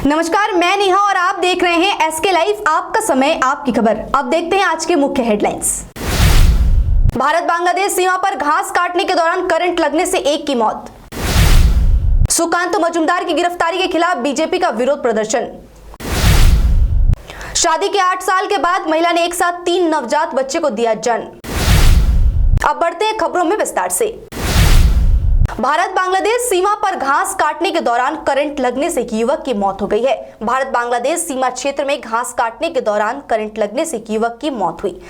नमस्कार, मैं नेहा और आप देख रहे हैं एसके लाइव, आपका समय आपकी खबर। अब देखते हैं आज के मुख्य हेडलाइंस। भारत बांग्लादेश सीमा पर घास काटने के दौरान करंट लगने से एक की मौत। सुकांत मजुमदार की गिरफ्तारी के खिलाफ बीजेपी का विरोध प्रदर्शन। शादी के 8 साल के बाद महिला ने एक साथ 3 नवजात बच्चे को दिया जन्म। अब बढ़ते हैं खबरों में विस्तार से। भारत बांग्लादेश सीमा पर घास काटने के दौरान करंट लगने से एक युवक की मौत हो गई है। भारत बांग्लादेश सीमा क्षेत्र में घास काटने के दौरान करंट लगने से एक युवक की मौत हुई।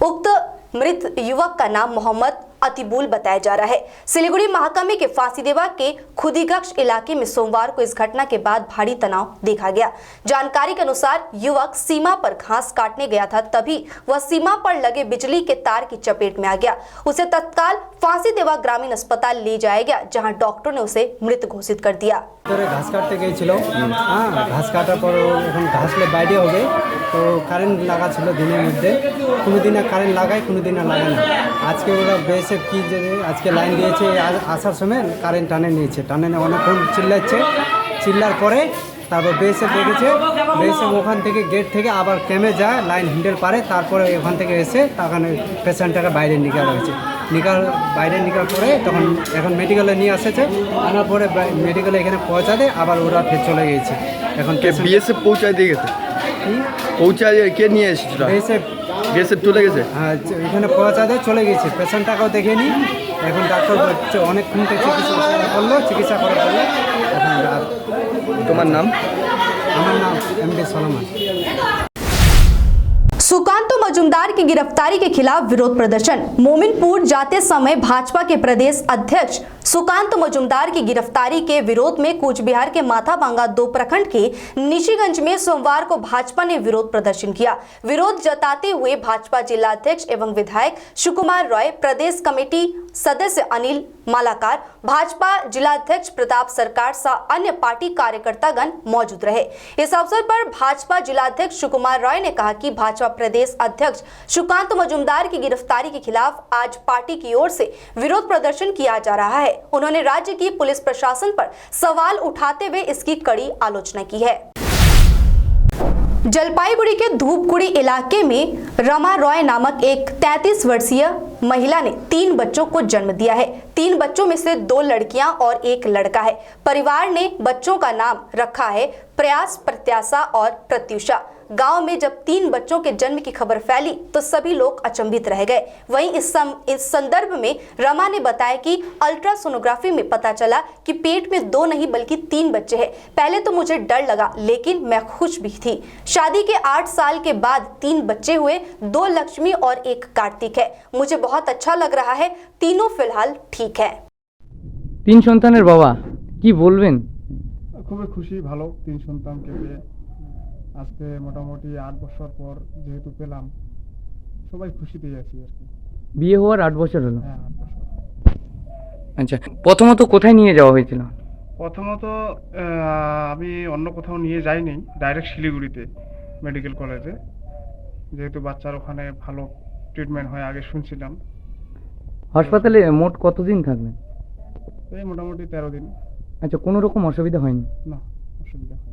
उक्त मृत युवक का नाम मोहम्मद अतिबुल बताया जा रहा है। सिलीगुड़ी महकमे के फांसीदेवा के खुदीगक्ष इलाके में सोमवार को इस घटना के बाद भारी तनाव देखा गया। जानकारी के अनुसार युवक सीमा पर घास काटने गया था, तभी वह सीमा पर लगे बिजली के तार की चपेट में आ गया। उसे तत्काल फांसीदेवा ग्रामीण अस्पताल ले जाया गया, जहां डॉक्टर ने उसे मृत घोषित कर दिया। घास काटते গিয়েছিল ঘাস কাটার পর এখন ঘাসলে বাইরে হবে তো কারেন্ট লাগা ছিল দিনের মধ্যে কোনোদিন কারেন্ট লাগায় কোনোদিন লাগায় না আজকে ওরা বিএসএফ কি যে আজকে লাইন দিয়েছে আসার সময় কারেন্ট টানে নিয়েছে টানে অনেকক্ষণ চিল্লাচ্ছে চিল্লার পরে তারপর বিএসএফ দেখেছে বিএসএফ ওখান থেকে গেট থেকে আবার কেমে যায় লাইন হ্যান্ডেল পারে তারপরে ওখান থেকে এসে তখন পেশেন্টটাকে বাইরে নিকাল হয়েছে বাইরে নিকাল করে তখন এখন মেডিকেলে নিয়ে আসেছে আনার পরে মেডিকেলে এখানে পৌঁছাতে আবার ওরা ফের চলে গিয়েছে এখন বিএসএফ পৌঁছায় দিয়ে গেছে পৌঁছায় কে নিয়ে এসেছিল বিএসএফ চলে গেছে হ্যাঁ এখানে পৌঁছাতে চলে গেছে পেশেন্টটাকেও দেখে নি এখন ডাক্তার অনেকক্ষণ চিকিৎসা করার পরে এখন তোমার নাম? আমার নাম এমডি সলমান। सुकांत मजुमदार की गिरफ्तारी के खिलाफ विरोध प्रदर्शन। मोमिनपुर जाते समय भाजपा के प्रदेश अध्यक्ष सुकांत मजुमदार की गिरफ्तारी के विरोध में कूच बिहार के माथाभांगा 2 प्रखंड के निशिगंज में सोमवार को भाजपा ने विरोध प्रदर्शन किया। विरोध जताते हुए भाजपा जिला अध्यक्ष एवं विधायक सुकुमार रॉय, प्रदेश कमेटी सदस्य अनिल मालाकार, भाजपा जिला अध्यक्ष प्रताप सरकार सह अन्य पार्टी कार्यकर्तागण मौजूद रहे। इस अवसर पर भाजपा जिला अध्यक्ष सुकुमार रॉय ने कहा कि भाजपा प्रदेश अध्यक्ष सुकांत मजुमदार की गिरफ्तारी के खिलाफ आज पार्टी की ओर से विरोध प्रदर्शन किया जा रहा है। उन्होंने राज्य की पुलिस प्रशासन पर सवाल उठाते हुए इसकी कड़ी आलोचना की है। जलपाईगुड़ी के धूपगुड़ी इलाके में रमा रॉय नामक एक 33 वर्षीय महिला ने 3 बच्चों को जन्म दिया है। 3 बच्चों में से 2 लड़कियां और 1 लड़का है। परिवार ने बच्चों का नाम रखा है प्रयास, प्रत्याशा और प्रत्युषा। गांव में जब 3 बच्चों के जन्म की खबर फैली तो सभी लोग अचंभित रह गए। वहीं इस संदर्भ में रमा ने बताया कि अल्ट्रासोनोग्राफी में पता चला कि पेट में 2 नहीं बल्कि 3 बच्चे हैं। पहले तो मुझे डर लगा, लेकिन मैं खुश भी थी। शादी के 8 साल के बाद 3 बच्चे हुए, 2 लक्ष्मी और 1 कार्तिक है। मुझे बहुत अच्छा लग रहा है। तीनों फिलहाल ठीक है। 3 সন্তানের বাবা কি বলবেন? খুবই খুশি, ভালো 3 সন্তানকে পেয়ে আজকে মোটামুটি 8 বছর পর যেহেতু পেলাম সবাই খুশিতেই আছি আর কি। বিয়ে হওয়ার 8 বছর হলো? হ্যাঁ 8 বছর। আচ্ছা, প্রথমত কোথায় নিয়ে যাওয়া হয়েছিল? প্রথমত আমি অন্য কোথাও নিয়ে যাইনি, ডাইরেক্ট শিলিগুড়িতে মেডিকেল কলেজে, যেহেতু বাচ্চার ওখানে ভালো ট্রিটমেন্ট হয় আগে শুনছিলাম। হাসপাতালে মোট কতদিন থাকলেন? এই মোটামুটি 13 দিন। আচ্ছা, কোনো রকম অসুবিধা হয়নি? না, অসুবিধা হয়নি।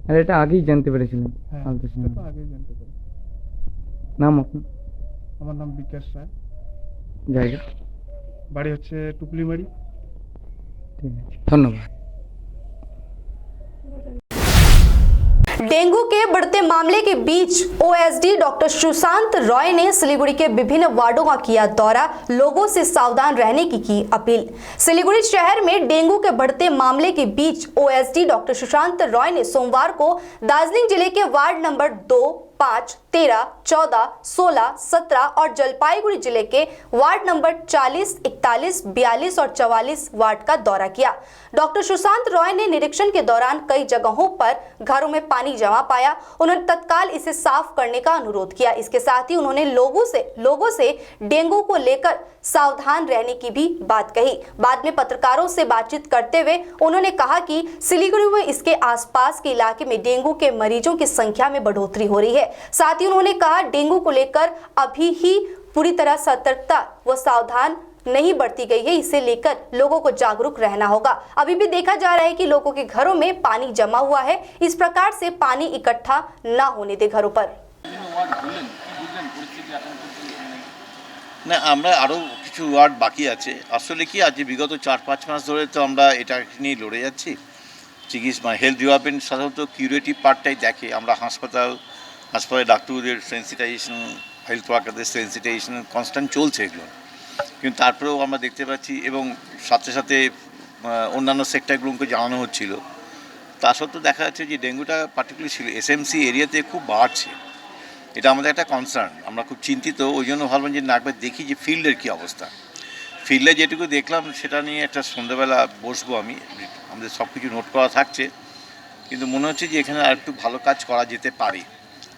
আর এটা আগেই জানতে পেরেছিলেন? হ্যাঁ, আলট্রাসাউন্ড তো আগেই জানতে পারি। নাম আপনার? আমার নাম বিকাশ রায়। জায়গা? বাড়ি হচ্ছে টুকলিমারি। ঠিক আছে, ধন্যবাদ। डेंगू के बढ़ते मामले के बीच ओएसडी डॉक्टर सुशांत रॉय ने सिलीगुड़ी के विभिन्न वार्डों का किया दौरा, लोगों से सावधान रहने की अपील। सिलीगुड़ी शहर में डेंगू के बढ़ते मामले के बीच ओएसडी डॉक्टर सुशांत रॉय ने सोमवार को दार्जिलिंग जिले के वार्ड नंबर 2, 5, 13, 14, 16, 17 और जलपाईगुड़ी जिले के वार्ड नंबर 40, 41, 42 और 44 वार्ड का दौरा किया। डॉक्टर सुशांत रॉय ने निरीक्षण के दौरान कई जगहों पर घरों में पानी जमा पाया। उन्होंने तत्काल इसे साफ करने का अनुरोध किया। इसके साथ ही उन्होंने लोगों से डेंगू को लेकर सावधान रहने की भी बात कही। बाद में पत्रकारों से बातचीत करते हुए उन्होंने कहा कि सिलीगुड़ी व इसके आसपास के इलाके में डेंगू के मरीजों की संख्या में बढ़ोतरी हो रही है। साथ ही उन्होंने कहा डेंगू को लेकर अभी ही पूरी तरह सतर्कता व सावधान नहीं बरती गई है, इसे लेकर लोगों को जागरूक रहना होगा। अभी भी देखा जा रहा है कि लोगों के घरों में पानी जमा हुआ है, इस प्रकार से पानी इकट्ठा ना होने दे घरों पर। না আমরা আরও কিছু ওয়ার্ড বাকি আছে। আসলে কি আজ বিগত 4-5 মাস ধরে তো আমরা এটা নিয়ে লড়ে যাচ্ছি। চিকিৎসা হেলথ ডিপার্টমেন্ট সাধারণত কিউরেটিভ পার্টটাই দেখে। আমরা হাসপাতালে ডাক্তারদের সেন্সিটাইজেশন, হেলথ ওয়ার্কারদের সেন্সিটাইজেশন কনস্ট্যান্ট চলছে এগুলো, কিন্তু তারপরেও আমরা দেখতে পাচ্ছি এবং সাথে সাথে অন্যান্য সেক্টরগুলোকে জানানো হচ্ছিল, তা সত্ত্বেও দেখা যাচ্ছে যে ডেঙ্গুটা পার্টিকুলারলি ছিল এসএমসি এরিয়াতে খুব বাড়ছে। এটা আমাদের একটা কনসার্ন, আমরা খুব চিন্তিত। ওই জন্য ভাবলাম যে না একবার দেখি যে ফিল্ডের কী অবস্থা। ফিল্ডে যেটুকু দেখলাম সেটা নিয়ে একটা সন্ধ্যাবেলা বসবো আমি, আমাদের সব কিছু নোট করা থাকছে, কিন্তু মনে হচ্ছে যে এখানে আর একটু ভালো কাজ করা যেতে পারে।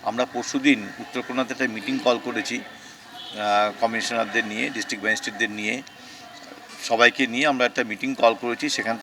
আমরা পরশুদিন উত্তরকন্যাতে একটা মিটিং কল করেছি কমিশনারদের নিয়ে, ডিস্ট্রিক্ট ম্যাজিস্ট্রেটদের নিয়ে, সবাইকে নিয়ে আমরা একটা মিটিং কল করেছি। সেখান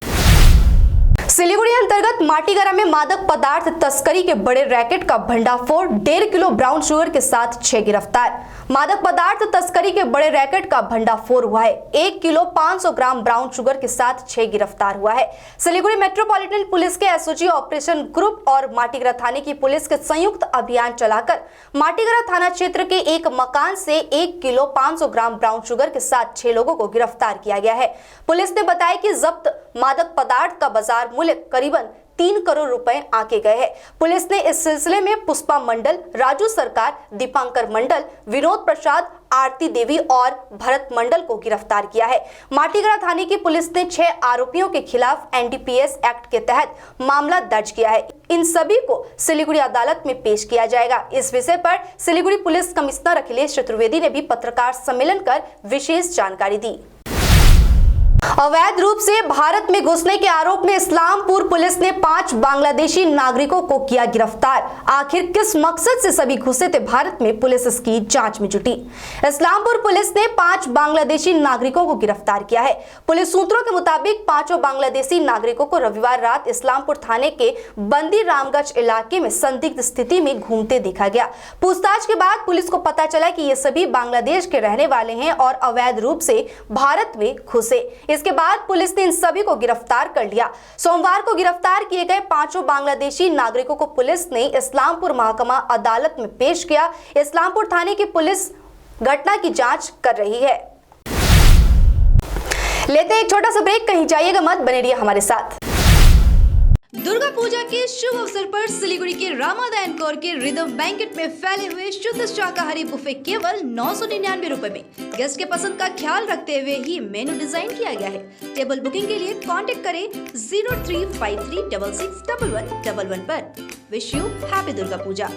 सिलीगुड़ी अंतर्गत माटीगरा में मादक पदार्थ तस्करी के बड़े रैकेट का भंडाफोड़, 1.5 किलो ब्राउन शुगर के साथ 6 गिरफ्तार। मादक पदार्थ तस्करी के बड़े रैकेट का भंडाफोड़ हुआ है। 1 किलो 500 ग्राम ब्राउन शुगर के साथ 6 गिरफ्तार हुआ है। सिलीगुड़ी मेट्रोपॉलिटन पुलिस के एसओजी ऑपरेशन ग्रुप और माटीगरा थाने की पुलिस के संयुक्त अभियान चलाकर माटीगरा थाना क्षेत्र के एक मकान से 1 किलो 500 ग्राम ब्राउन शुगर के साथ 6 लोगों को गिरफ्तार किया गया है। पुलिस ने बताया कि जब्त मादक पदार्थ का बाजार मूल्य करीबन 3 करोड़ रुपए आके गए हैं। पुलिस ने इस सिलसिले में पुष्पा मंडल, राजू सरकार, दीपांकर मंडल, विनोद प्रसाद, आरती देवी और भरत मंडल को गिरफ्तार किया है। माटीगरा थाने की पुलिस ने 6 आरोपियों के खिलाफ एनडीपीएस एक्ट के तहत मामला दर्ज किया है। इन सभी को सिलीगुड़ी अदालत में पेश किया जाएगा। इस विषय पर सिलीगुड़ी पुलिस कमिश्नर अखिलेश चतुर्वेदी ने भी पत्रकार सम्मेलन कर विशेष जानकारी दी। अवैध रूप से भारत में घुसने के आरोप में इस्लामपुर पुलिस ने 5 बांग्लादेशी नागरिकों को किया गिरफ्तार। आखिर किस मकसद से सभी घुसे थे भारत में, पुलिस इसकी जांच में जुटी। इस्लामपुर पुलिस ने 5 बांग्लादेशी नागरिकों को गिरफ्तार किया है। पुलिस सूत्रों के मुताबिक 5 बांग्लादेशी नागरिकों को रविवार रात इस्लामपुर थाने के बंदी रामगंज इलाके में संदिग्ध स्थिति में घूमते देखा गया। पूछताछ के बाद पुलिस को पता चला कि ये सभी बांग्लादेश के रहने वाले हैं और अवैध रूप से भारत में घुसे। इसके बाद पुलिस ने इन सभी को गिरफ्तार कर लिया। सोमवार को गिरफ्तार किए गए 5 बांग्लादेशी नागरिकों को पुलिस ने इस्लामपुर महकमा अदालत में पेश किया। इस्लामपुर थाने की पुलिस घटना की जांच कर रही है। लेते हैं एक छोटा सा ब्रेक, कहीं जाइएगा मत, बने रहिए हमारे साथ। दुर्गा पूजा के शुभ अवसर पर सिलीगुड़ी के रामादायन कौर के रिदम बैंकेट में फैले हुए शुद्ध शाकाहारी बुफे केवल 999 रुपए में। गेस्ट के पसंद का ख्याल रखते हुए ही मेनू डिजाइन किया गया है। टेबल बुकिंग के लिए कांटेक्ट करें 0353661111 पर। Wish you happy Durga Puja.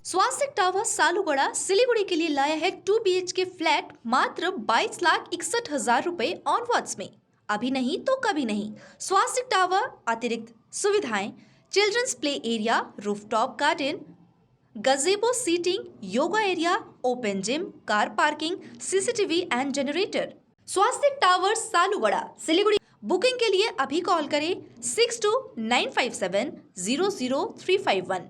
Swastik tower Salugara Siliguri के लिए लाया है 2 BHK फ्लैट मात्र 22,61,000 रुपए ऑनवर्ड्स में। अभी नहीं तो कभी नहीं। स्वास्तिक टावर अतिरिक्त सुविधाएं, children's play area, rooftop garden, gazebo seating, yoga area, open gym, car parking, CCTV and generator. Swastik tower Salugara Siliguri. Booking के लिए अभी कॉल करें 6295700351।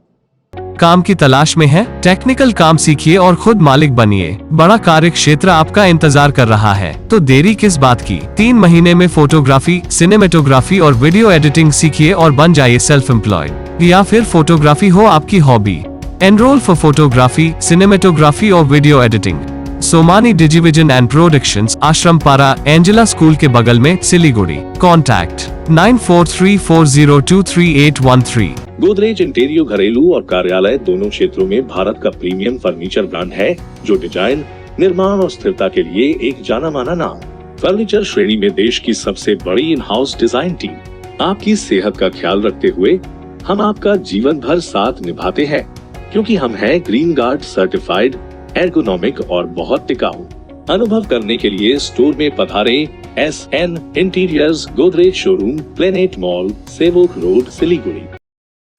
काम की तलाश में है? टेक्निकल काम सीखिए और खुद मालिक बनिए। बड़ा कार्य क्षेत्र आपका इंतजार कर रहा है, तो देरी किस बात की। 3 महीने में फोटोग्राफी, सिनेमेटोग्राफी और वीडियो एडिटिंग सीखिए और बन जाइए सेल्फ एम्प्लॉयड। या फिर फोटोग्राफी हो आपकी hobby, enrol for photography, cinematography और video editing. Somani digivision and productions, Ashram Para, Angela school के बगल में, सिलीगुड़ी। कॉन्टैक्ट 9434023813। गोदरेज इंटीरियर घरेलू और कार्यालय दोनों क्षेत्रों में भारत का प्रीमियम फर्नीचर ब्रांड है, जो डिजाइन, निर्माण और स्थिरता के लिए एक जाना माना नाम। फर्नीचर श्रेणी में देश की सबसे बड़ी इन हाउस डिजाइन टीम। आपकी सेहत का ख्याल रखते हुए हम आपका जीवन भर साथ निभाते हैं, क्योंकि हम हैं ग्रीन गार्ड सर्टिफाइड, एर्गोनॉमिक और बहुत टिकाऊ। अनुभव करने के लिए स्टोर में पधारें। SN interiors, Godrej showroom, planet mall, Sevoke road, Siliguri.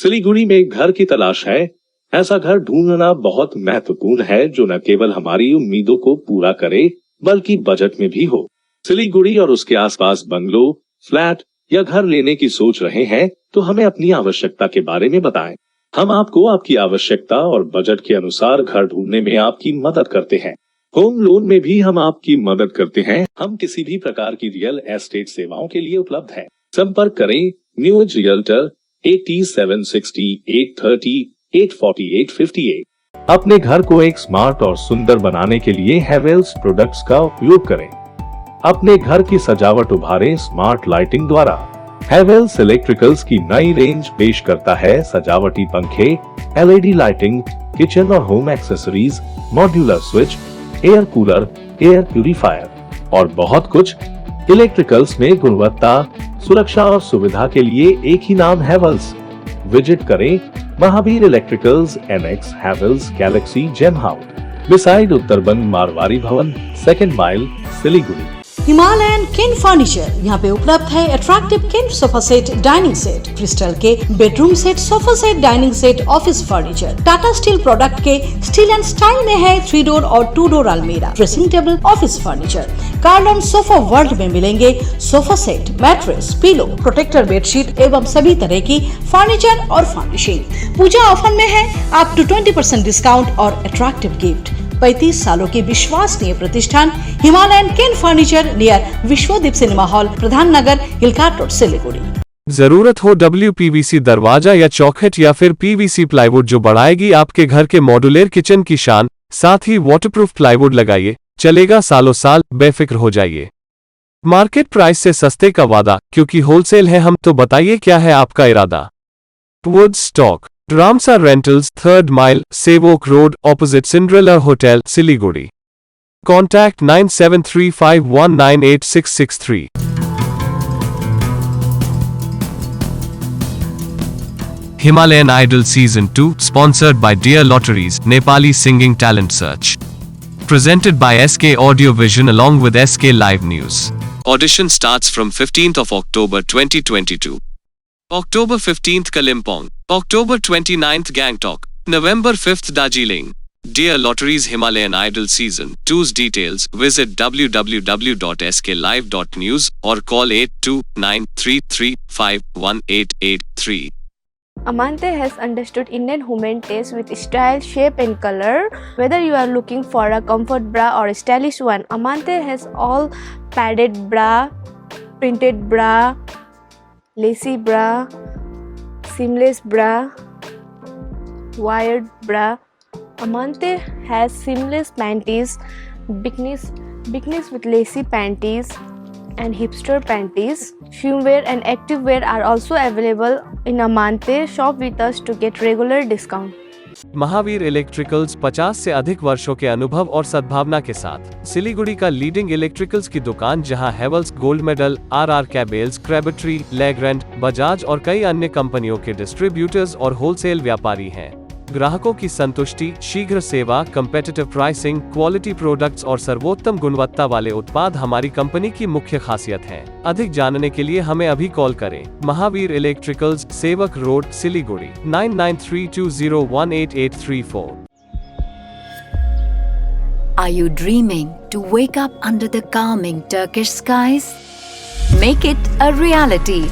Siliguri में एक घर की तलाश है? ऐसा घर ढूंढना बहुत महत्वपूर्ण है, जो न केवल हमारी उम्मीदों को पूरा करे, बल्कि बजट में भी हो। सिलीगुड़ी और उसके आसपास बंगलो, फ्लैट या घर लेने की सोच रहे हैं तो हमें अपनी आवश्यकता के बारे में बताएं। हम आपको आपकी आवश्यकता और बजट के अनुसार घर ढूंढने में आपकी मदद करते हैं। होम लोन में भी हम आपकी मदद करते हैं। हम किसी भी प्रकार की रियल एस्टेट सेवाओं के लिए उपलब्ध हैं। संपर्क करें न्यू एज रियल्टर 8760 830 848 58। अपने घर को एक स्मार्ट और सुंदर बनाने के लिए हेवेल्स प्रोडक्ट्स का उपयोग करें। अपने घर की सजावट उभारें स्मार्ट लाइटिंग द्वारा। हेवेल्स इलेक्ट्रिकल्स की नई रेंज पेश करता है सजावटी पंखे, LED लाइटिंग, किचन और home accessories, modular switch, air cooler, air purifier और बहुत कुछ। इलेक्ट्रिकल्स में गुणवत्ता, सुरक्षा और सुविधा के लिए एक ही नाम हेवेल्स। विजिट करें Mahavir electricals, NX Havells galaxy gem house, beside Uttarbanga Marwari Bhawan, 2nd mile, Siliguri. Himalayan cane furniture यहाँ पे उपलब्ध है। Attractive cane sofa set, dining set, crystal के bedroom set, sofa set, dining set, office furniture. Tata steel product के steel and style में है 3 door और 2 door अलमीरा, ड्रेसिंग टेबल, ऑफिस फर्नीचर। कार्डन सोफा वर्ल्ड में मिलेंगे sofa set, mattress, pillow, protector bedsheet एवं सभी तरह की फर्नीचर और फर्निशिंग। पूजा ऑफर में है अप टू 20% डिस्काउंट और अट्रैक्टिव गिफ्ट। 35 सालों की विश्वसनीय प्रतिष्ठान Himalayan cane furniture near Vishwadeep cinema hall, Pradhan Nagar, hill cart road, Siliguri. जरूरत हो WPVC दरवाजा या चौखट या फिर PVC प्लाईवुड जो बढ़ाएगी आपके घर के मॉड्यूलर किचन की शान, साथ ही वाटरप्रूफ प्लाईवुड लगाइए, चलेगा सालों साल, बेफिक्र हो जाइए। मार्केट प्राइस से सस्ते का वादा, क्योंकि होलसेल है हम, तो बताइए क्या है आपका इरादा। Would stock, Ramsa rentals, 3rd mile, Sevoke road, opposite Cinderella hotel, Siliguri. Contact 9735198663। Himalayan Idol Season 2, sponsored by Dear Lotteries, Nepali Singing Talent Search. Presented by SK Audio Vision along with SK Live News. Audition starts from 15th of October 2022. October 15th Kalimpong, October 29th Gangtok, November 5th Darjeeling. Dear Lotteries Himalayan Idol Season 2's details, visit www.sklive.news or call 8293351883. Amante has understood Indian women taste with style, shape and color. Whether you are looking for a comfort bra or a stylish one, Amante has all padded bra, printed bra, lacy bra, seamless bra, wired bra. Amante has seamless panties, bikinis with lacy panties and hipster panties. Swimwear and activewear are also available in Amante. Shop with us to get regular discount. Mahavir electricals 50 से अधिक वर्षों के अनुभव और सद्भावना के साथ सिलीगुड़ी का लीडिंग इलेक्ट्रिकल्स की दुकान, जहां Havells, gold medal, RR cables, Crabtree, Legrand, Bajaj और कई अन्य कंपनियों के डिस्ट्रीब्यूटर्स और होलसेल व्यापारी हैं। ग्राहकों की संतुष्टि, शीघ्र सेवा, कम्पेटिटिव प्राइसिंग, क्वालिटी प्रोडक्ट्स और सर्वोत्तम गुणवत्ता वाले उत्पाद हमारी कंपनी की मुख्य खासियत हैं। अधिक जानने के लिए हमें अभी कॉल करें। महावीर इलेक्ट्रिकल्स, सेवक road, Siliguri, 9932018834। Are you dreaming to wake up under the calming Turkish skies? Make it a reality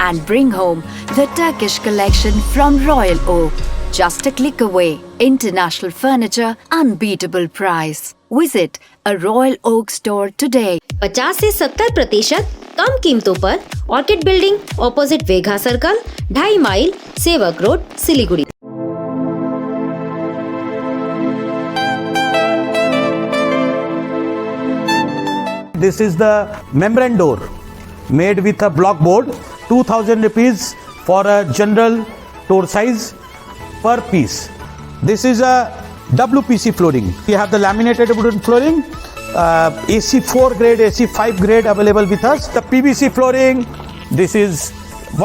and bring home the Turkish collection from Royal Oak. Just a click away. International furniture, unbeatable price. Visit a Royal Oak store today. 50 से 70% कम कीमतों पर orchid building, opposite Vega circle, 2.5 mile, Sevoke road, Siliguri. This is the membrane door made with a block board, 2000 rupees for a general door size per piece. This is a WPC flooring. We have the laminated wooden flooring, AC4 grade, AC5 grade available with us. The PVC flooring, this is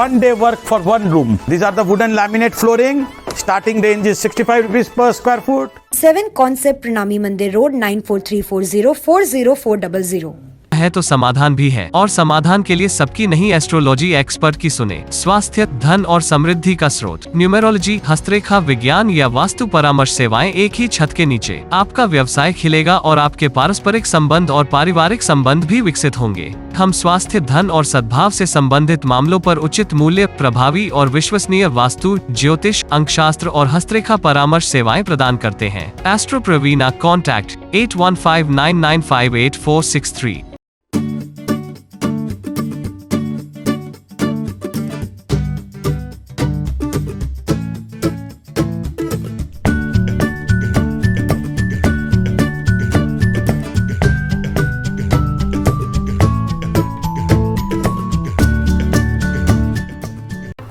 one day work for one room. These are the wooden laminate flooring. Starting range is 65 rupees per square foot. 7 Concept Pranami Mandir Road, 94340 40400. है तो समाधान भी है, और समाधान के लिए सबकी नहीं एस्ट्रोलॉजी एक्सपर्ट की सुने। स्वास्थ्य, धन और समृद्धि का स्रोत, न्यूमेरोलॉजी, हस्तरेखा विज्ञान या वास्तु परामर्श सेवाएं एक ही छत के नीचे। आपका व्यवसाय खिलेगा और आपके पारस्परिक संबंध और पारिवारिक संबंध भी विकसित होंगे। हम स्वास्थ्य, धन और सद्भाव से संबंधित मामलों पर उचित मूल्य, प्रभावी और विश्वसनीय वास्तु, ज्योतिष, अंकशास्त्र और हस्तरेखा परामर्श सेवाएं प्रदान करते हैं। एस्ट्रो प्रवीणा, कॉन्टैक्ट 8159958463।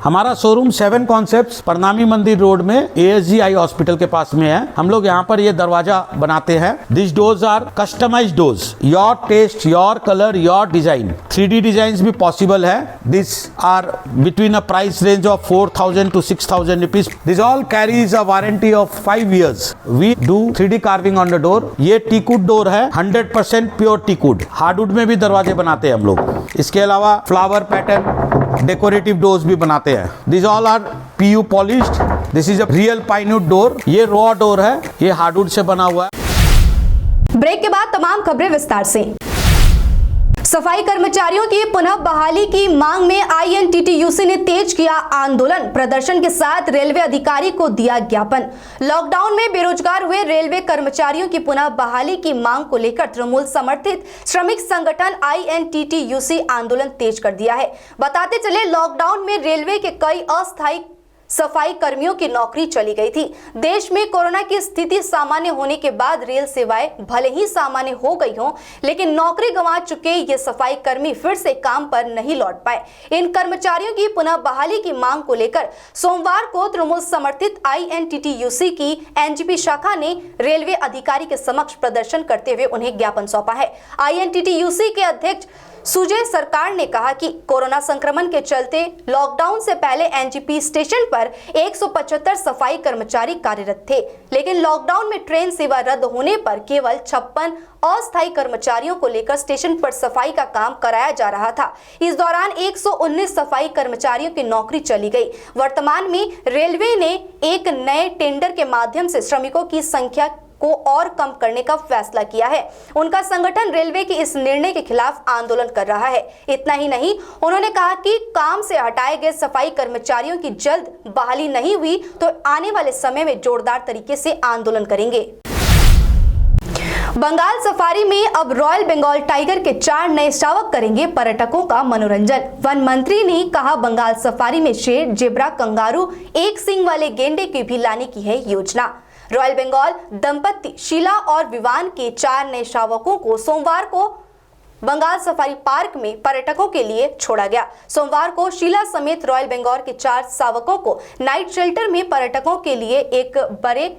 हमारा शोरूम 7 कॉन्सेप्ट्स प्रणामी मंदिर रोड में ASG आई हॉस्पिटल के पास में है। हम लोग यहाँ पर ये दरवाजा बनाते हैं। This doors are customized doors, your taste, your colour, your design. 3D design भी पॉसिबल है। This are between a price range of 4,000 to 6,000 rupees. This all carries a warranty of 5 years। We do 3D carving on the door. ये teakwood door है, 100% pure teakwood. Hardwood में भी दरवाजे बनाते हैं हम लोग। इसके अलावा फ्लावर पैटर्न, डेकोरेटिव डोर्स भी बनाते हैं। These all are PU polished. This is a real pine wood door. ये रॉ डोर है, ये हार्डवुड से बना हुआ है। ब्रेक के बाद तमाम खबरें विस्तार से। सफाई कर्मचारियों की पुनः बहाली की मांग में INTTUC ने तेज किया आंदोलन। प्रदर्शन के साथ रेलवे अधिकारी को दिया ज्ञापन। लॉकडाउन में बेरोजगार हुए रेलवे कर्मचारियों की पुनः बहाली की मांग को लेकर तृणमूल समर्थित श्रमिक संगठन INTTUC आंदोलन तेज कर दिया है। बताते चले, लॉकडाउन में रेलवे के कई अस्थायी सफाई कर्मियों की नौकरी चली गई थी। देश में कोरोना की स्थिति सामान्य होने के बाद रेल सेवाएं भले ही सामान्य हो गई हों, लेकिन नौकरी गंवा चुके ये सफाई कर्मी फिर से काम पर नहीं लौट पाए। इन कर्मचारियों की पुनः बहाली की मांग को लेकर सोमवार को तृणमूल समर्थित INTTUC की NGP शाखा ने रेलवे अधिकारी के समक्ष प्रदर्शन करते हुए उन्हें ज्ञापन सौंपा है। INTTUC के अध्यक्ष सुजय सरकार ने कहा कि कोरोना संक्रमण के चलते लॉकडाउन से पहले NGP स्टेशन पर 175 सफाई कर्मचारी कार्यरत थे, लेकिन लॉकडाउन में ट्रेन सेवा रद्द होने पर केवल 56 अस्थायी कर्मचारियों को लेकर स्टेशन पर सफाई का काम कराया जा रहा था। इस दौरान 119 सफाई कर्मचारियों की नौकरी चली गई। वर्तमान में रेलवे ने एक नए टेंडर के माध्यम से श्रमिकों की संख्या को और कम करने का फैसला किया है। उनका संगठन रेलवे के इस निर्णय के खिलाफ आंदोलन कर रहा है। इतना ही नहीं, उन्होंने कहा कि काम से हटाए गए सफाई कर्मचारियों की जल्द बहाली नहीं हुई तो आने वाले समय में जोरदार तरीके से आंदोलन करेंगे। बंगाल सफारी में अब रॉयल बंगाल टाइगर के 4 नए शावक करेंगे पर्यटकों का मनोरंजन। वन मंत्री ने कहा, बंगाल सफारी में शेर, जेब्रा, कंगारू, एक सींग वाले गेंडे की भी लाने की है योजना। रॉयल बंगाल दंपत्ति शीला और विवान के 4 नए शावकों को सोमवार को बंगाल सफारी पार्क में पर्यटकों के लिए छोड़ा गया। सोमवार को शीला समेत रॉयल बंगाल के 4 शावकों को नाइट शेल्टर में पर्यटकों के लिए एक बड़े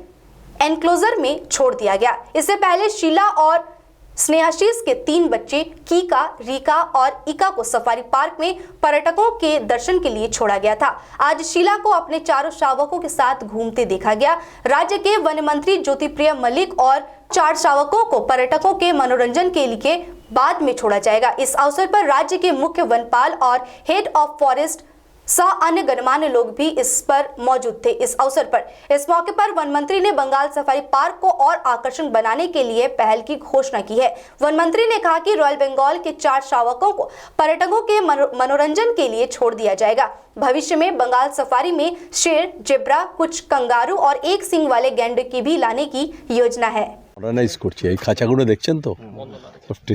एनक्लोजर में छोड़ दिया गया। इससे पहले शीला और स्नेहाशीष के 3 बच्चे कीका, रीका और इका को सफारी पार्क में पर्यटकों के दर्शन के लिए छोड़ा गया था। आज शीला को अपने 4 शावकों के साथ घूमते देखा गया। राज्य के वन मंत्री ज्योतिप्रिय मलिक और 4 शावकों को पर्यटकों के मनोरंजन के लिए बाद में छोड़ा जाएगा। इस अवसर पर राज्य के मुख्य वनपाल और हेड ऑफ फॉरेस्ट सह अन्य गणमान्य लोग भी इस पर मौजूद थे। इस अवसर पर इस मौके पर वन मंत्री ने बंगाल सफारी पार्क को और आकर्षण बनाने के लिए पहल की घोषणा की है। वन मंत्री ने कहा कि रॉयल बंगाल के 4 शावकों को पर्यटकों के मनोरंजन के लिए छोड़ दिया जाएगा। भविष्य में बंगाल सफारी में शेर, जेब्रा, कुछ कंगारू और एक सींग वाले गैंडे की भी लाने की योजना है। মডার্নাইজ করছি, এই খাঁচাগুলো দেখছেন তো,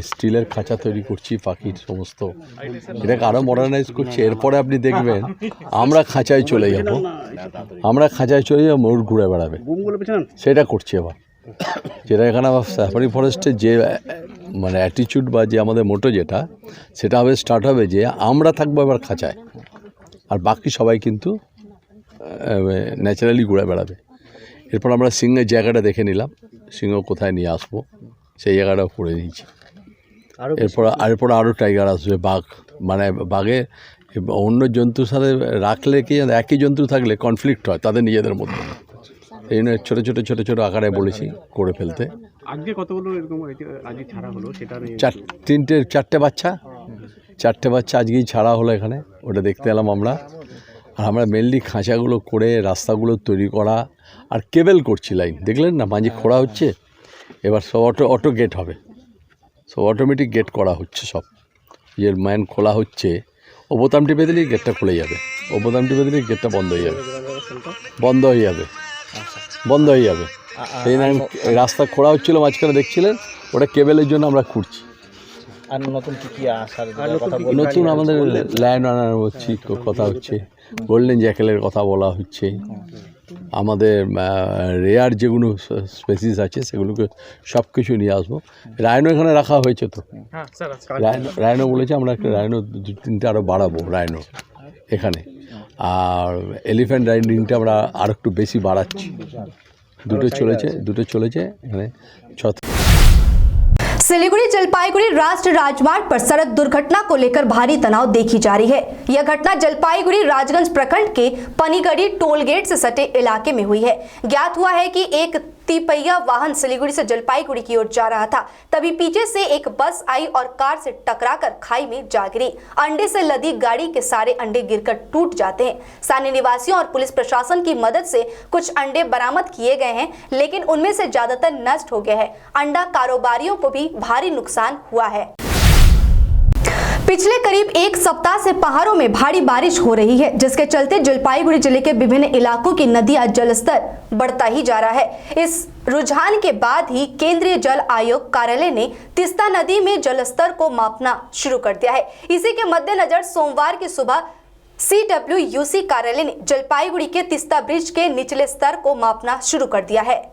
স্টিলের খাঁচা তৈরি করছি পাখির সমস্ত, এটাকে আরও মডার্নাইজ করছি। এরপরে আপনি দেখবেন আমরা খাঁচায় চলে যাব, ময়ূর ঘুরে বেড়াবে, সেটা করছি এবার। যেটা এখানে সাফারি ফরেস্টের যে মানে অ্যাটিটিউড বা যে আমাদের মোটো যেটা, সেটা হবে স্টার্ট হবে যে আমরা থাকবো এবার খাঁচায়, আর বাকি সবাই কিন্তু ন্যাচারালি ঘুরে বেড়াবে। এরপর আমরা সিংহের জায়গাটা দেখে নিলাম, সিংহ কোথায় নিয়ে আসবো সেই জায়গাটাও করে নিয়েছি। এরপর আরও টাইগার আসবে, বাঘ, মানে বাঘে অন্য জন্তুর সাথে রাখলে কি একই জন্তু থাকলে কনফ্লিক্ট হয় তাদের নিজেদের মধ্যে, এই জন্য ছোটো ছোটো ছোটো ছোটো আকারে বলেছি করে ফেলতে। আজকে কতগুলো এরকম আজকে ছাড়া হলো সেটা চারটে বাচ্চা আজকেই ছাড়া হলো এখানে, ওটা দেখতে এলাম আমরা। আর আমরা মেনলি খাঁচাগুলো করে রাস্তাগুলো তৈরি করা আর কেবেল করছি, লাইন দেখলেন না মাঝে খোঁড়া হচ্ছে, এবার সব অটো গেট হবে, সব অটোমেটিক গেট করা হচ্ছে, সব যে ম্যান খোলা হচ্ছে, ও বোতাম টিপে দিলেই গেটটা খুলে যাবে, ও বোতাম টিপে দিলেই গেটটা বন্ধ হয়ে যাবে। সেই না রাস্তা খোঁড়া হচ্ছিলো মাঝখানে দেখছিলেন, ওটা কেবেলের জন্য আমরা খুঁড়ছি। আর নতুন কি আসার নতুন আমাদের লাইন আনার কথা হচ্ছে, গোল্ডেন জ্যাকেলের কথা বলা হচ্ছে, আমাদের রেয়ার যেগুলো স্পেসিস আছে সেগুলোকে সব কিছু নিয়ে আসবো। রাইনো এখানে রাখা হয়েছে তো, রাইনো বলেছে আমরা একটা রাইনো 2-3টে আরও বাড়াবো রাইনো এখানে, আর এলিফ্যান্ট রাইডিংটা আমরা আর একটু বেশি বাড়াচ্ছি। দুটো চলেছে এখানে 6। सिलीगुड़ी जलपाईगुड़ी राष्ट्रीय राजमार्ग पर सड़क दुर्घटना को लेकर भारी तनाव देखी जा रही है। यह घटना जलपाईगुड़ी राजगंज प्रखंड के पनीगढ़ी टोल गेट से सटे इलाके में हुई है। ज्ञात हुआ है कि एक तिपहिया वाहन सिलीगुड़ी से जलपाईगुड़ी की ओर जा रहा था, तभी पीछे से एक बस आई और कार से टकराकर खाई में जा गिरी। अंडे से लदी गाड़ी के सारे अंडे गिरकर टूट जाते हैं। स्थानीय निवासियों और पुलिस प्रशासन की मदद से कुछ अंडे बरामद किए गए हैं, लेकिन उनमें से ज्यादातर नष्ट हो गए हैं। अंडा कारोबारियों को भी भारी नुकसान हुआ है। पिछले करीब एक सप्ताह से पहाड़ों में भारी बारिश हो रही है, जिसके चलते जलपाईगुड़ी जिले के विभिन्न इलाकों की नदियां जलस्तर बढ़ता ही जा रहा है। इस रुझान के बाद ही केंद्रीय जल आयोग कार्यालय ने तीस्ता नदी में जलस्तर को मापना शुरू कर दिया है। इसी के मद्देनजर सोमवार की सुबह CWUC कार्यालय ने जलपाईगुड़ी के तीस्ता ब्रिज के निचले स्तर को मापना शुरू कर दिया है।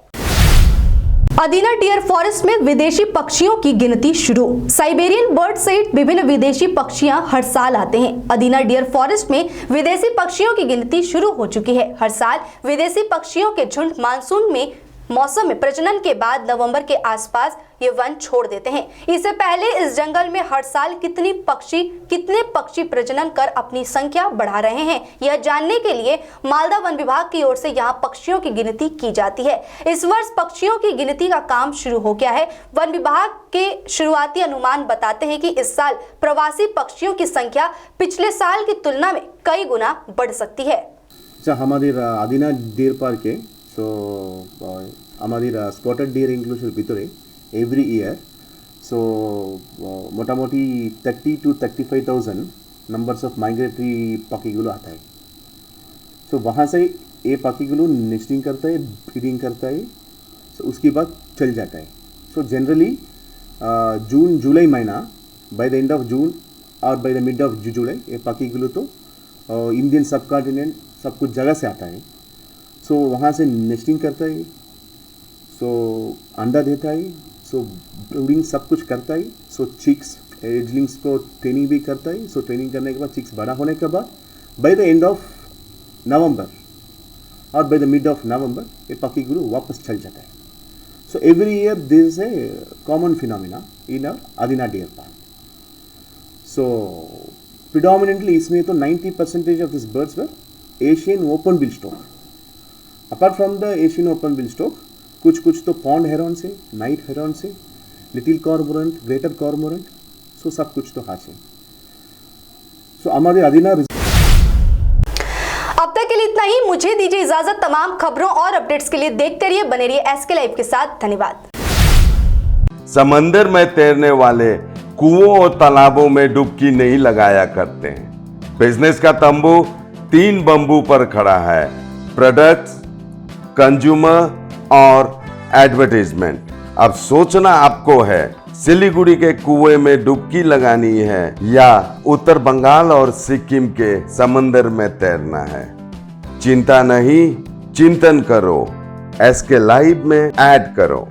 अदीना डियर फॉरेस्ट में विदेशी पक्षियों की गिनती शुरू। साइबेरियन बर्ड सहित विभिन्न विदेशी पक्षियां हर साल आते हैं। अदीना डियर फॉरेस्ट में विदेशी पक्षियों की गिनती शुरू हो चुकी है। हर साल विदेशी पक्षियों के झुंड मानसून में मौसम में प्रजनन के बाद नवंबर के आसपास ये वन छोड़ देते हैं। इससे पहले इस जंगल में हर साल कितने पक्षी प्रजनन कर अपनी संख्या बढ़ा रहे हैं, यह जानने के लिए मालदा वन विभाग की ओर से यहाँ पक्षियों की गिनती की जाती है। इस वर्ष पक्षियों की गिनती का काम शुरू हो गया है। वन विभाग के शुरुआती अनुमान बताते हैं कि इस साल प्रवासी पक्षियों की संख्या पिछले साल की तुलना में कई गुना बढ़ सकती है। हमारे आदिना डियर पार्के আমাদের স্পটেড ডিয়ার ইনক্লুশনের ভিতরে এভরি ইয়ার মোটামুটি 30 to 35,000 नंबर्स ऑफ माइग्रेटरी पक्षीगुलो आता है। वहाँ से ये पक्षीगुलो नेस्टिंग करता है, ब्रीडिंग करता है, उसके बाद चल जाता है। जनरली जून जुलाई महीना by the end of June और by the mid of July ये पक्षीगुलो तो इंडियन सब कॉन्टिनेंट सब कुछ जगह से आता है। वहाँ से नेस्टिंग करता है, अंडा देता है, ब्रीडिंग सब कुछ करता है। चिक्स एजलिंग्स को ट्रेनिंग भी करता है। ट्रेनिंग करने के बाद चिक्स बड़ा होने के बाद by the end of November और by the mid of November ये पक्षीगुलो वापस चल जाता है। Every year this is a common phenomena in our Adina deer park. Predominantly इसमें तो 90% of this birds were Asian open bill stork. Apart from the Asian open bill stork कुछ तो पॉन्ड हेरॉन से, नाइट हेरॉन से, little cormorant, greater cormorant, सब कुछ तो हाथ है। हमारे अदीना अब तक के लिए इतना ही। मुझे दीजिए इजाजत। तमाम खबरों और अपडेट्स के लिए देखते रहिए, बने रहिए SK लाइव के साथ। धन्यवाद। समंदर में तैरने वाले कुओं और तालाबों में डुबकी नहीं लगाया करते हैं। बिजनेस का तंबू 3 बंबू पर खड़ा है। प्रोडक्ट्स, कंज्यूमर और एडवर्टाइजमेंट। अब सोचना आपको है सिलीगुड़ी के कुएं में डुबकी लगानी है या उत्तर बंगाल और सिक्किम के समंदर में तैरना है। चिंता नहीं, चिंतन करो, SK लाइव में ऐड करो।